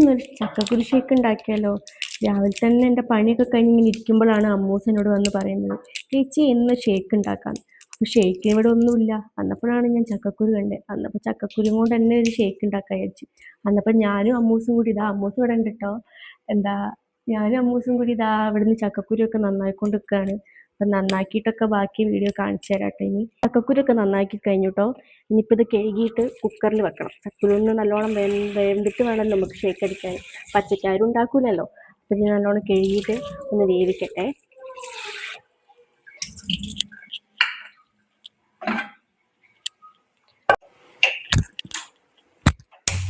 നമുക്കിന്നൊരു ചക്കക്കുരു ഷേക്ക് ഉണ്ടാക്കിയാലോ? രാവിലെ തന്നെ എൻ്റെ പണിയൊക്കെ കഴിഞ്ഞ് ഇങ്ങനെ ഇരിക്കുമ്പോഴാണ് അമ്മൂസ് എന്നോട് വന്ന് പറയുന്നത്, ചേച്ചി ഇന്ന് ഷേക്ക് ഉണ്ടാക്കാം. അപ്പോൾ ഷേക്കിന് ഇവിടെ ഒന്നുമില്ല. അന്നപ്പോഴാണ് ഞാൻ ചക്കക്കുരു കണ്ടത്. അന്നപ്പോൾ ചക്കക്കുരു കൊണ്ട് തന്നെ ഒരു ഷേക്ക് ഉണ്ടാക്കാൻ വിചാരിച്ചു. അന്നപ്പോൾ ഞാനും അമ്മൂസും കൂടി അമ്മൂസ് ഇവിടെ ഉണ്ട് കേട്ടോ. എന്താ ഞാനും അമ്മൂസും കൂടി ഇവിടുന്ന് ചക്കക്കുരു ഒക്കെ നന്നായിക്കൊണ്ട് നിൽക്കുകയാണ്. അപ്പം നന്നാക്കിയിട്ടൊക്കെ ബാക്കി വീഡിയോ കാണിച്ചു തരാം കേട്ടോ. ഇനി ചക്കക്കുരു ഒക്കെ നന്നാക്കി കഴിഞ്ഞു കേട്ടോ. ഇനിയിപ്പോൾ ഇത് കഴുകിയിട്ട് കുക്കറിൽ വെക്കണം. ചക്കക്കുരു ഒന്ന് നല്ലോണം വെന്തിട്ട് വേണമല്ലോ നമുക്ക് ഷേക്ക് അടിക്കാൻ. പച്ചക്കാരും ഉണ്ടാക്കൂലല്ലോ. അപ്പം ഞാൻ നല്ലോണം കഴുകിയിട്ട് ഒന്ന് വേവിക്കട്ടെ.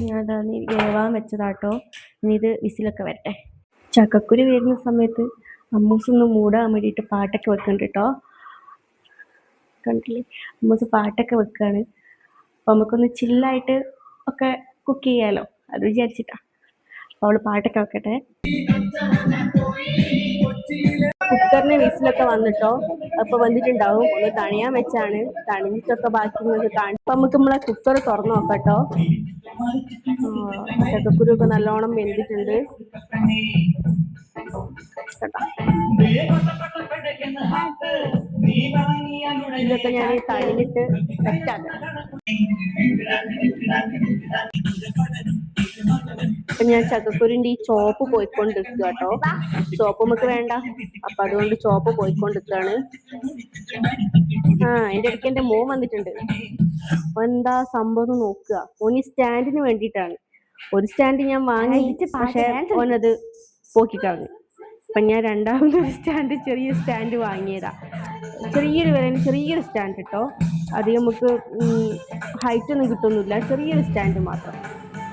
ഞാൻ വേവാൻ വെച്ചതാട്ടോ. ഇനി ഇത് വിസിലൊക്കെ വരട്ടെ. ചക്കക്കുരു വരുന്ന സമയത്ത് അമ്മൂസൊന്ന് മൂടാൻ വേണ്ടിയിട്ട് പാട്ടൊക്കെ വെക്കുന്നുണ്ട് കേട്ടോ. കണ്ടില്ലേ, അമ്മൂസ് പാട്ടൊക്കെ വെക്കുകയാണ്. അപ്പോൾ നമുക്കൊന്ന് ചില്ലായിട്ട് ഒക്കെ കുക്ക് ചെയ്യാമല്ലോ, അത് വിചാരിച്ചിട്ടാ. അപ്പോൾ അവൾ പാട്ടൊക്കെ വെക്കട്ടെ. കുക്കറിന് വിസിലൊക്കെ വന്നിട്ടോ. അപ്പോൾ വന്നിട്ടുണ്ടാവും. ഒന്ന് തണിയാൻ വെച്ചാണ്. തണിഞ്ഞിട്ടൊക്കെ ബാക്കി നിങ്ങൾക്ക് കാണും. അപ്പം നമുക്ക് നമ്മളെ കുക്കർ തുറന്ന് നോക്കാട്ടോ. ചക്കക്കുരു ഒക്കെ നല്ലോണം വെന്തിട്ടുണ്ട് കേട്ടോ. ഇതൊക്കെ ഞാൻ തണിഞ്ഞിട്ട് സെറ്റാക്കാം. അപ്പൊ ഞാൻ ചക്കക്കുരുന്റെ ഈ ചോപ്പ് പോയിക്കൊണ്ടിരിക്കുക കേട്ടോ. ചോപ്പ് നമുക്ക് വേണ്ട, അപ്പൊ അതുകൊണ്ട് ചോപ്പ് പോയിക്കൊണ്ടിരിക്കുകയാണ്. അതിന്റെ ഇടയ്ക്ക് എന്റെ മോൻ വന്നിട്ടുണ്ട്. എന്താ സംഭവം നോക്കുക. ഓന് സ്റ്റാൻഡിന് വേണ്ടിയിട്ടാണ്. ഒരു സ്റ്റാൻഡ് ഞാൻ വാങ്ങി, പക്ഷെ ഓനത് പോക്കിക്കളഞ്ഞു. അപ്പൊ ഞാൻ രണ്ടാമതൊരു സ്റ്റാൻഡ്, ചെറിയ സ്റ്റാൻഡ് വാങ്ങിയതാ. ചെറിയൊരു വിലന് ചെറിയൊരു സ്റ്റാൻഡ് കേട്ടോ. അധികം നമുക്ക് ഹൈറ്റ് ഒന്നും കിട്ടുന്നില്ല, ചെറിയൊരു സ്റ്റാൻഡ് മാത്രം.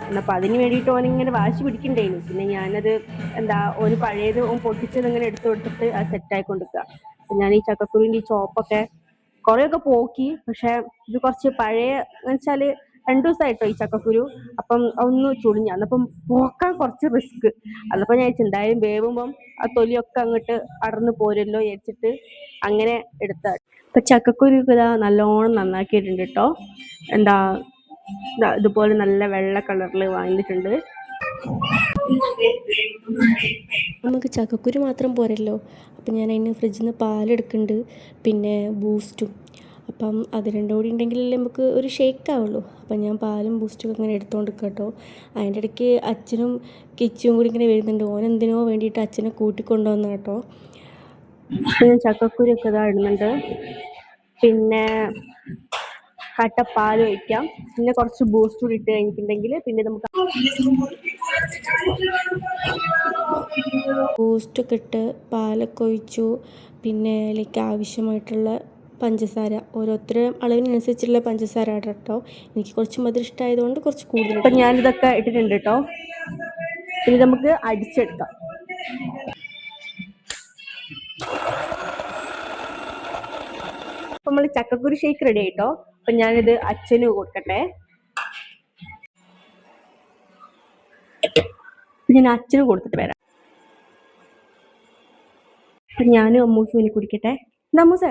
എന്നപ്പോൾ അതിന് വേണ്ടിയിട്ട് ഓനിങ്ങനെ വാശി പിടിക്കണ്ടേനു. പിന്നെ ഞാനത് ഓന് പഴയത് ഓൻ പൊട്ടിച്ചത് ഇങ്ങനെ എടുത്തു കൊടുത്തിട്ട് അത് സെറ്റായി കൊണ്ടിരിക്കുക. അപ്പം ഞാൻ ഈ ചക്കക്കുരുവിൻ്റെ ഈ ചോപ്പൊക്കെ കുറേയൊക്കെ പോക്കി. പക്ഷെ ഇത് കുറച്ച് പഴയ എന്ന് വെച്ചാൽ 2 ദിവസമായിട്ടോ ഈ ചക്കക്കുരു. അപ്പം ഒന്ന് ചുളിഞ്ഞ, അന്നപ്പം പോക്കാൻ കുറച്ച് റിസ്ക്. അതപ്പോൾ ഞാൻ എന്തായാലും വേവുമ്പം ആ തൊലിയൊക്കെ അങ്ങോട്ട് അടർന്ന് പോരല്ലോ വിചാരിച്ചിട്ട് അങ്ങനെ എടുത്ത. ഇപ്പം ചക്കക്കുരു നല്ലോണം നന്നാക്കിയിട്ടുണ്ട് കേട്ടോ. ഇതുപോലെ നല്ല വെള്ള കളറിൽ വാങ്ങിയിട്ടുണ്ട്. നമുക്ക് ചക്കക്കുരു മാത്രം പോരല്ലോ. അപ്പം ഞാൻ അതിന് ഫ്രിഡ്ജിൽ നിന്ന് പാലെടുക്കുന്നുണ്ട്, പിന്നെ ബൂസ്റ്റും. അപ്പം അത് രണ്ടും കൂടി ഉണ്ടെങ്കിലല്ലേ നമുക്ക് ഒരു ഷേക്ക് ആവുള്ളൂ. അപ്പം ഞാൻ പാലും ബൂസ്റ്റും ഒക്കെ ഇങ്ങനെ എടുത്തുകൊണ്ട് കേട്ടോ. അതിൻ്റെ ഇടയ്ക്ക് അച്ഛനും കിച്ചും കൂടി ഇങ്ങനെ വരുന്നുണ്ട്. ഓനെന്തിനോ വേണ്ടിയിട്ട് അച്ഛനെ കൂട്ടിക്കൊണ്ടുവന്ന കേട്ടോ. ഞാൻ ചക്കക്കുരു ഒക്കെ ഇടുന്നുണ്ട്. പിന്നെ കട്ടപ്പാൽ ഒഴിക്കാം. പിന്നെ കുറച്ച് ബൂസ്റ്റ് കൂടി ഇട്ട് കഴിഞ്ഞിട്ടുണ്ടെങ്കിൽ പിന്നെ നമുക്ക് ബൂസ്റ്റൊക്കെ ഇട്ട് പാലൊക്കെ ഒഴിച്ചു. പിന്നെ അതിലേക്ക് ആവശ്യമായിട്ടുള്ള പഞ്ചസാര, ഓരോരുത്തരും അളവിനനുസരിച്ചുള്ള പഞ്ചസാര കേട്ടോ. എനിക്ക് കുറച്ച് മധുരം ഇഷ്ടമായതുകൊണ്ട് കുറച്ച് കൂടുതൽ. അപ്പം ഞാനിതൊക്കെ ഇട്ടിട്ടുണ്ട് കേട്ടോ. ഇനി നമുക്ക് അടിച്ചെടുക്കാം. അപ്പം നമ്മൾ ചക്കക്കുരു ഷേക്ക് റെഡി ആയിട്ടോ. അപ്പം ഞാനിത് അച്ഛന് കൊടുക്കട്ടെ. ഞാൻ അച്ഛന് കൊടുത്തിട്ട് വരാം. അപ്പം ഞാനും അമ്മൂസും ഇനി കുടിക്കട്ടെ. അമ്മൂസേ,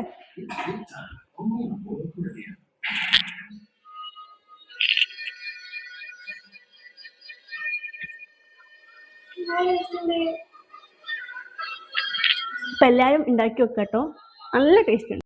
അപ്പം എല്ലാവരും ഉണ്ടാക്കി വെക്കാട്ടോ. നല്ല ടേസ്റ്റ് ഉണ്ട്.